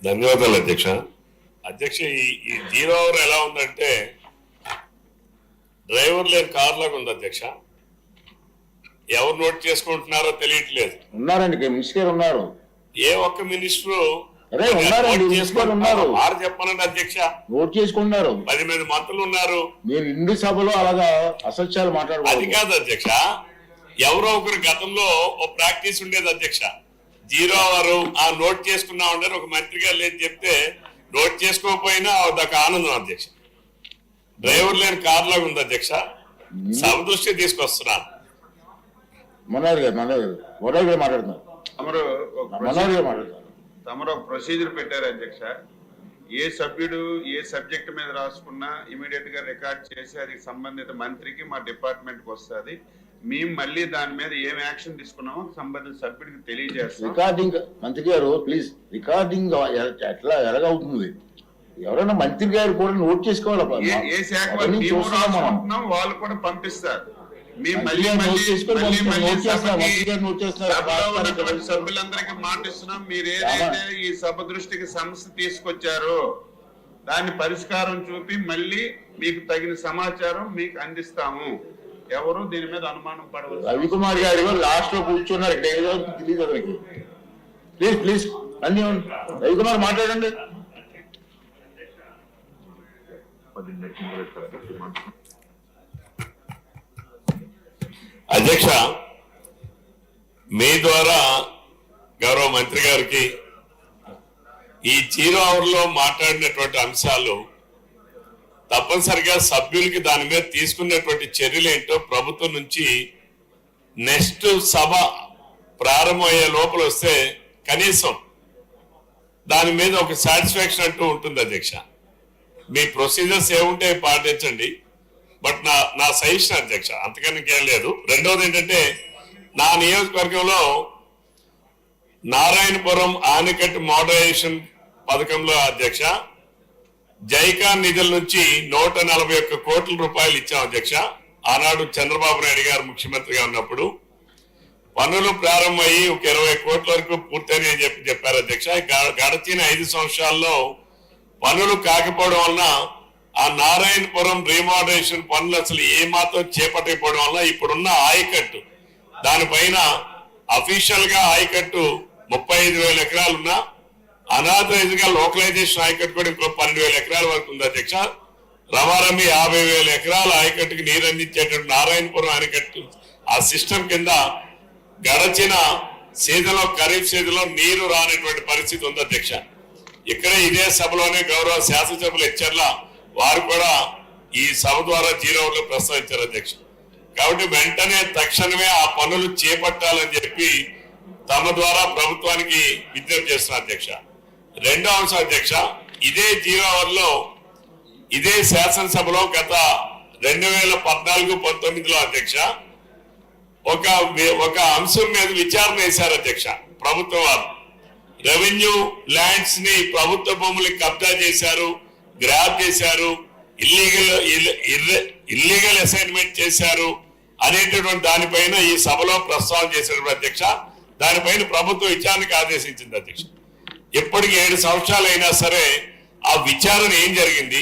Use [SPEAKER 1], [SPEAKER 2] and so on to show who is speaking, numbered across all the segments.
[SPEAKER 1] ధన్యవాదాలు అధ్యక్ష. అధ్యక్ష, ఈ జీరో అవర్ ఎలా ఉందంటే డ్రైవర్ లేని కార్ లాగా ఉంది అధ్యక్ష. ఎవరు నోట్ చేసుకుంటున్నారో తెలియట్లేదు.
[SPEAKER 2] ఉన్నారండి, మినిస్టర్ ఉన్నారు.
[SPEAKER 1] ఏ ఒక్క మినిస్టరు
[SPEAKER 2] ఉన్నారు
[SPEAKER 1] చెప్పనండి అధ్యక్ష.
[SPEAKER 2] నోట్ చేసుకుంటున్నారు.
[SPEAKER 1] 10 మంది మంత్రులు ఉన్నారు.
[SPEAKER 2] మీరు ఇండి సభలో అలాగా అసత్యాలు మాట్లాడారు.
[SPEAKER 1] అది కాదు అధ్యక్ష, ఎవరో ఒకరు గతంలో ఓ ప్రాక్టీస్ ఉండేది అధ్యక్ష. జీరో అవర్ ఆ నోట్ చేసుకున్నా ఉండరు. ఒక మంత్రి గారు లేదు చెప్తే నోట్ చేసుకోకపోయినా అదొక ఆనందం అధ్యక్ష. డ్రైవర్ లేని కార్ లాగా ఉంది అధ్యక్ష. సభ దృష్టి తీసుకొస్తున్నాను.
[SPEAKER 2] మనోహర్ గారు మాట్లాడుతున్నారు.
[SPEAKER 3] తమరు ఒక ప్రొసీజర్ పెట్టారు అధ్యక్ష. ఏ సభ్యుడు ఏ సబ్జెక్ట్ మీద రాసుకున్నా ఇమీడియట్ గా రికార్డ్ చేసి అది సంబంధిత మంత్రికి మా డిపార్ట్మెంట్ కి వస్తుంది. మేము మళ్ళీ దాని మీద ఏం యాక్షన్ తీసుకున్నామో సంబంధిత సభ్యుడికి తెలియజేస్తాం.
[SPEAKER 2] రికార్డింగ్ మంత్రి గారు ప్లీజ్, రికార్డింగ్ ఎట్లా ఎలాగవుతుంది? ఎవరైనా మంత్రి గారు కూడా నోట్ చేసుకోవాలి.
[SPEAKER 3] ఏ శాఖ వాళ్ళు కూడా పంపిస్తారు. సభ్యులందరికీ మాటిస్తున్నాం, మీరు ఏదైతే ఈ సభ దృష్టికి సమస్య తీసుకొచ్చారో దాన్ని పరిష్కారం చూపి మళ్ళీ మీకు తగిన సమాచారం మీకు అందిస్తాము. ఎవరు దీని మీద అనుమానం పడవచ్చు.
[SPEAKER 2] రవికుమార్ గారు లాస్ట్ లో కూర్చున్నారు. ప్లీజ్ ప్లీజ్ రవికుమార్ మాట్లాడండి.
[SPEAKER 1] అధ్యక్ష, మీ ద్వారా గౌరవ మంత్రి గారికి ఈ జీరో అవర్ లో మాట్లాడినటువంటి అంశాలు తప్పనిసరిగా సభ్యులకి దాని మీద తీసుకున్నటువంటి చర్యలు ఏంటో ప్రభుత్వం నుంచి నెక్స్ట్ సభ ప్రారంభమయ్యే లోపల వస్తే కనీసం దాని మీద ఒక సాటిస్ఫాక్షన్ అంటూ ఉంటుంది అధ్యక్ష. మీ ప్రొసీజర్స్ ఏముంటే పాటించండి, బట్ నా సజెషన్ అధ్యక్ష, అంతకన్నా ఇంకేం లేదు. రెండవది ఏంటంటే, నా నియోజకవర్గంలో నారాయణపురం ఆనకట్టు మోడరైజేషన్ పథకంలో అధ్యక్ష జైకా నిధుల నుంచి 141 కోట్ల రూపాయలు ఇచ్చాం అధ్యక్ష. ఆనాడు చంద్రబాబు నాయుడు గారు ముఖ్యమంత్రిగా ఉన్నప్పుడు పనులు ప్రారంభమయ్యి ఒక 20 కోట్ల వరకు పూర్తయినాయని చెప్పారు అధ్యక్ష. గడిచిన 5 సంవత్సరాల్లో పనులు కాకపోవడం వలన ఆ నారాయణపురం రీమోడరేషన్ పనులు అసలు ఏమాత్రం చేపట్టకపోవడం వల్ల ఇప్పుడున్న ఆయకట్టు దానిపైన అఫీషియల్ గా ఆయకట్టు 35,000 ఎకరాలు ఉన్నా అనాథరైజ్ గా లోకలైజేషన్ ఆయకట్టు కూడా ఇంకో 12,000 ఎకరాల వరకు ఉంది అధ్యక్ష. రమారమి 50,000 ఎకరాల ఆయకట్టుకి నీరు అందించేటువంటి నారాయణపురం ఆయకట్టు ఆ సిస్టమ్ కింద గడచిన సీజన్ లో ఖరీఫ్ సీజన్ లో నీరు రానటువంటి పరిస్థితి ఉంది అధ్యక్ష. ఇక్కడే ఇదే సభలోనే గౌరవ శాసనసభ్యులు హెచ్చర్ల వారు కూడా ఈ సభ ద్వారా జీరో అవర్ లో ప్రస్తావించారు అధ్యక్ష. కాబట్టి వెంటనే తక్షణమే ఆ పనులు చేపట్టాలని చెప్పి తమ ద్వారా ప్రభుత్వానికి విజ్ఞప్తి చేస్తున్నారు అధ్యక్ష. రెండో అంశం అధ్యక్ష, ఇదే జీరో అవర్ లో ఇదే శాసనసభలో గత 2014-19లో అధ్యక్ష ఒక అంశం మీద విచారణ చేశారు అధ్యక్ష. ప్రభుత్వం వారు రెవెన్యూ ల్యాండ్స్ ని ప్రభుత్వ భూములకి కబ్జా చేశారు, గ్రాబ్ చేశారు, ఇల్లీగల్ అసైన్మెంట్ చేశారు అనేటటువంటి దానిపైన ఈ సభలో ప్రస్తావన చేశారు అధ్యక్ష. దానిపైన ప్రభుత్వం విచారణకు ఆదేశించింది అధ్యక్ష. ఇప్పటికి 7 సంవత్సరాలు అయినా సరే ఆ విచారణ ఏం జరిగింది,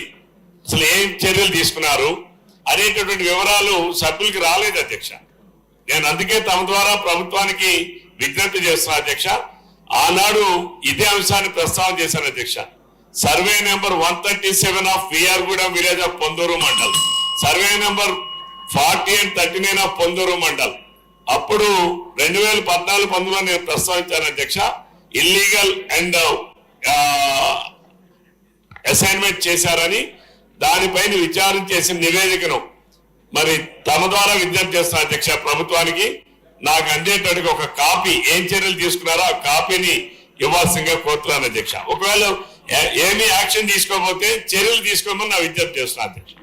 [SPEAKER 1] అసలు ఏం చర్యలు తీసుకున్నారు అనేటటువంటి వివరాలు సభ్యులకి రాలేదు అధ్యక్ష. నేను అందుకే తమ ద్వారా ప్రభుత్వానికి విజ్ఞప్తి చేస్తున్నా అధ్యక్ష. ఆనాడు ఇదే అంశాన్ని ప్రస్తావన చేశాను అధ్యక్ష. Survey number 137 of విఆర్గూడెం village of Ponduru mandal, survey number 40 and 39 of Ponduru mandal. అప్పుడు 2014-19లో నేను ప్రస్తావించాను అధ్యక్ష. ఇల్లీగల్ అండ్ అసైన్మెంట్ చేశారని దానిపైన విచారణ చేసిన నివేదికను మరి తమ ద్వారా విజ్ఞప్తి చేస్తున్నా అధ్యక్ష ప్రభుత్వానికి. నాకు అందేటట్టుగా ఒక కాపీ ఏం చర్యలు తీసుకున్నారో ఆ కాపీని ఇవ్వాల్సిందిగా కోరుతున్నాను అధ్యక్ష. ఒకవేళ ఏమీ యాక్షన్ తీసుకోకపోతే చర్యలు తీసుకోమని నా విజ్ఞప్తి చేస్తున్నా అధ్యక్ష.